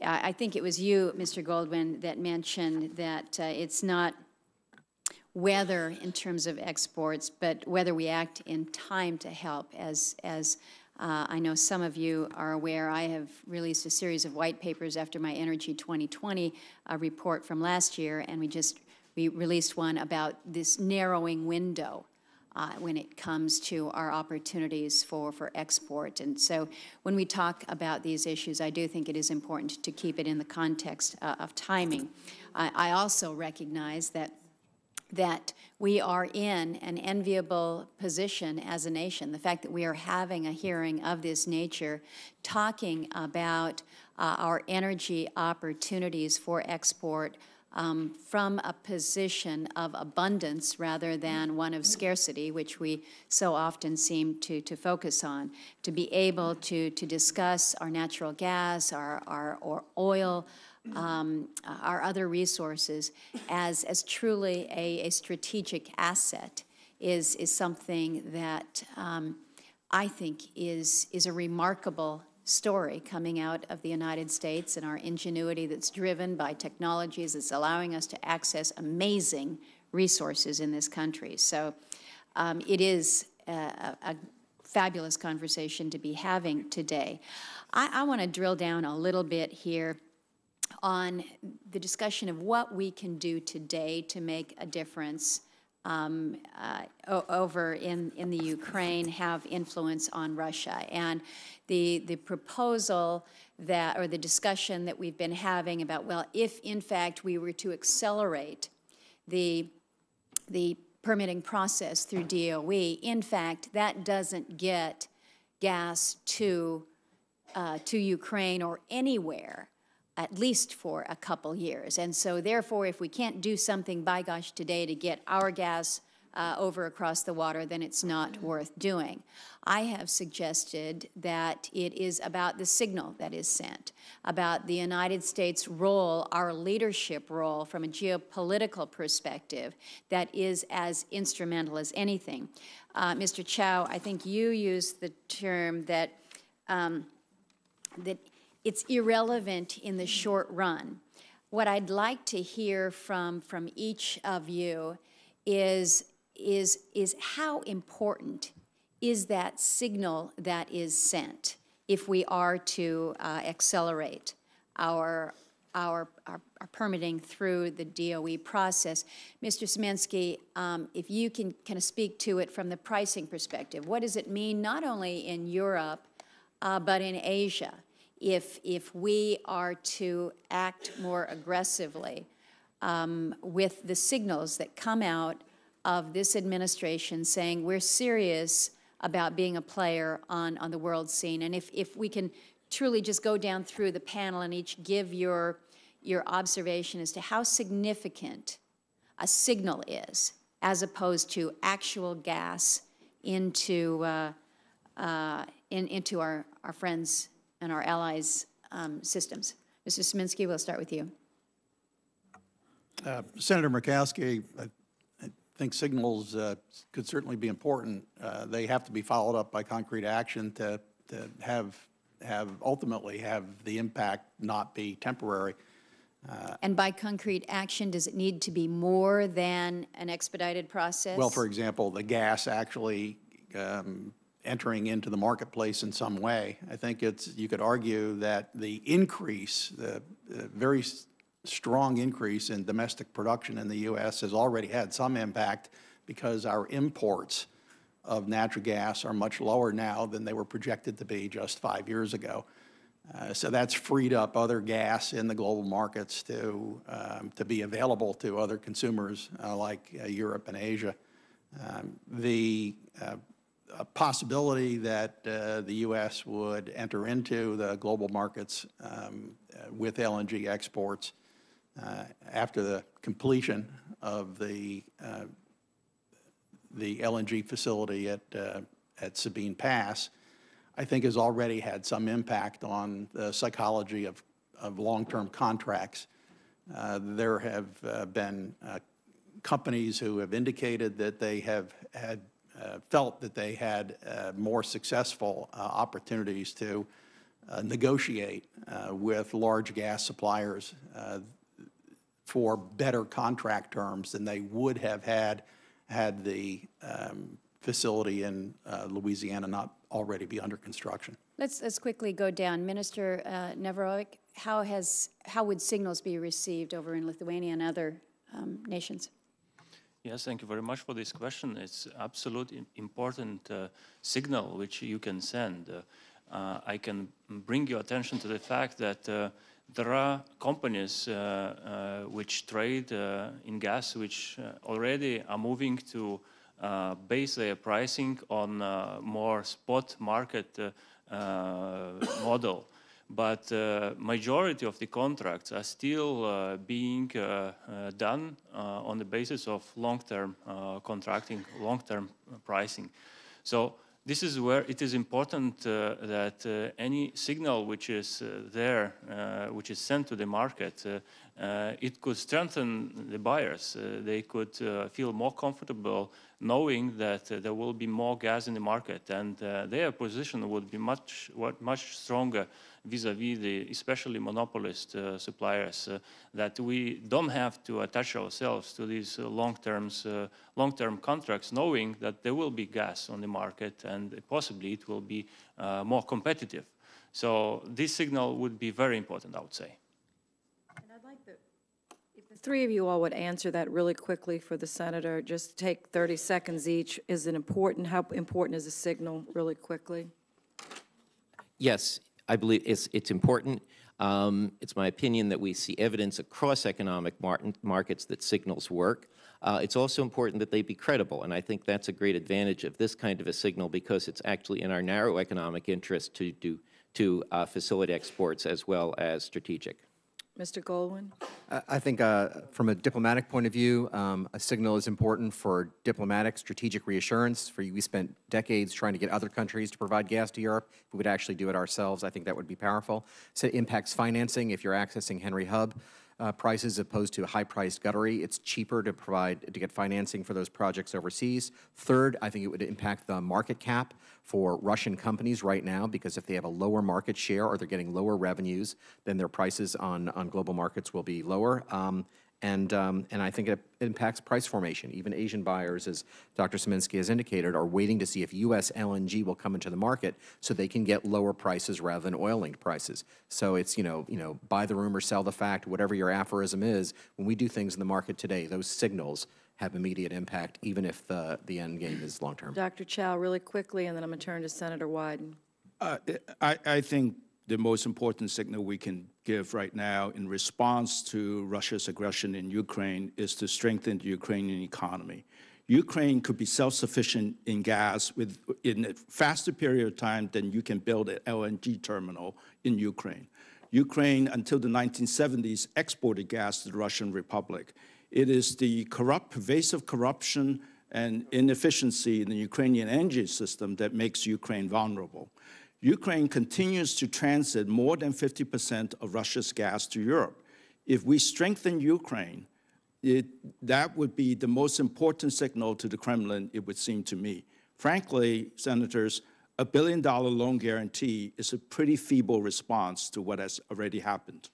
I think it was you, Mr. Goldwyn, that mentioned that it's not whether in terms of exports, but whether we act in time to help. As I know some of you are aware, I have released a series of white papers after my Energy 2020 report from last year, and we released one about this narrowing window when it comes to our opportunities for export. And so when we talk about these issues, I do think it is important to keep it in the context of timing. I also recognize that we are in an enviable position as a nation. The fact that we are having a hearing of this nature, talking about our energy opportunities for export from a position of abundance rather than one of scarcity, which we so often seem to focus on, to be able to discuss our natural gas, our oil, our other resources as truly a strategic asset is something that I think is a remarkable story coming out of the United States, and our ingenuity that's driven by technologies that's allowing us to access amazing resources in this country. So it is a fabulous conversation to be having today. I want to drill down a little bit here on the discussion of what we can do today to make a difference over in the Ukraine, have influence on Russia. And the proposal that, or the discussion that we've been having about, well, if in fact we were to accelerate the permitting process through DOE, in fact, that doesn't get gas to Ukraine or anywhere, at least for a couple years. And so therefore, if we can't do something, by gosh, today to get our gas over across the water, then it's not worth doing. I have suggested that it is about the signal that is sent, about the United States' role, our leadership role from a geopolitical perspective that is as instrumental as anything. Mr. Chow, I think you used the term that it's irrelevant in the short run. What I'd like to hear from each of you is how important is that signal that is sent if we are to accelerate our permitting through the DOE process. Mr. Sieminski, if you can kind of speak to it from the pricing perspective, what does it mean not only in Europe but in Asia if we are to act more aggressively with the signals that come out of this administration saying we're serious about being a player on the world scene? And if we can truly just go down through the panel and each give your observation as to how significant a signal is as opposed to actual gas into our friends and our allies' systems. Mr. Sieminski, we'll start with you. Senator Murkowski, I think signals could certainly be important. They have to be followed up by concrete action to ultimately have the impact not be temporary. And by concrete action, does it need to be more than an expedited process? Well, for example, the gas actually entering into the marketplace in some way. I think you could argue that the increase, the very strong increase in domestic production in the U.S. has already had some impact because our imports of natural gas are much lower now than they were projected to be just 5 years ago. So that's freed up other gas in the global markets to be available to other consumers like Europe and Asia. A possibility that the U.S. would enter into the global markets with LNG exports after the completion of the LNG facility at Sabine Pass, I think has already had some impact on the psychology of long-term contracts. There have been companies who have indicated that they have felt that they had more successful opportunities to negotiate with large gas suppliers for better contract terms than they would have had the facility in Louisiana not already be under construction. Let's quickly go down. Minister Neverovic, how would signals be received over in Lithuania and other nations? Yes, thank you very much for this question. It's absolutely important signal which you can send. I can bring your attention to the fact that there are companies which trade in gas which already are moving to base their pricing on more spot market model. But majority of the contracts are still being done on the basis of long-term contracting, long-term pricing. So this is where it is important that any signal which is there, which is sent to the market, it could strengthen the buyers. They could feel more comfortable knowing that there will be more gas in the market, and their position would be much stronger vis-à-vis the especially monopolist suppliers, that we don't have to attach ourselves to these long-term contracts, knowing that there will be gas on the market and possibly it will be more competitive. So this signal would be very important, I would say. And I'd like if the three of you all would answer that really quickly for the senator, just take 30 seconds each. Is it important? How important is a signal, really quickly? Yes, I believe it's important. It's my opinion that we see evidence across economic markets that signals work. It's also important that they be credible, and I think that's a great advantage of this kind of a signal because it's actually in our narrow economic interest to facilitate exports as well as strategic. Mr. Goldwyn? I think from a diplomatic point of view, a signal is important for diplomatic strategic reassurance. We spent decades trying to get other countries to provide gas to Europe. If we would actually do it ourselves, I think that would be powerful. So it impacts financing. If you're accessing Henry Hub prices opposed to high-priced guttery, it's cheaper to get financing for those projects overseas. Third, I think it would impact the market cap for Russian companies right now, because if they have a lower market share or they're getting lower revenues, then their prices on global markets will be lower. And I think it impacts price formation. Even Asian buyers, as Dr. Sieminski has indicated, are waiting to see if U.S. LNG will come into the market so they can get lower prices rather than oil-linked prices. So it's, buy the rumor, sell the fact, whatever your aphorism is. When we do things in the market today, those signals have immediate impact, even if the end game is long-term. Dr. Chow, really quickly, and then I'm going to turn to Senator Wyden. I think the most important signal we can give right now in response to Russia's aggression in Ukraine is to strengthen the Ukrainian economy. Ukraine could be self-sufficient in gas in a faster period of time than you can build an LNG terminal in Ukraine. Ukraine, until the 1970s, exported gas to the Russian Republic. It is the pervasive corruption and inefficiency in the Ukrainian energy system that makes Ukraine vulnerable. Ukraine continues to transit more than 50% of Russia's gas to Europe. If we strengthen Ukraine, that would be the most important signal to the Kremlin, it would seem to me. Frankly, senators, $1 billion loan guarantee is a pretty feeble response to what has already happened.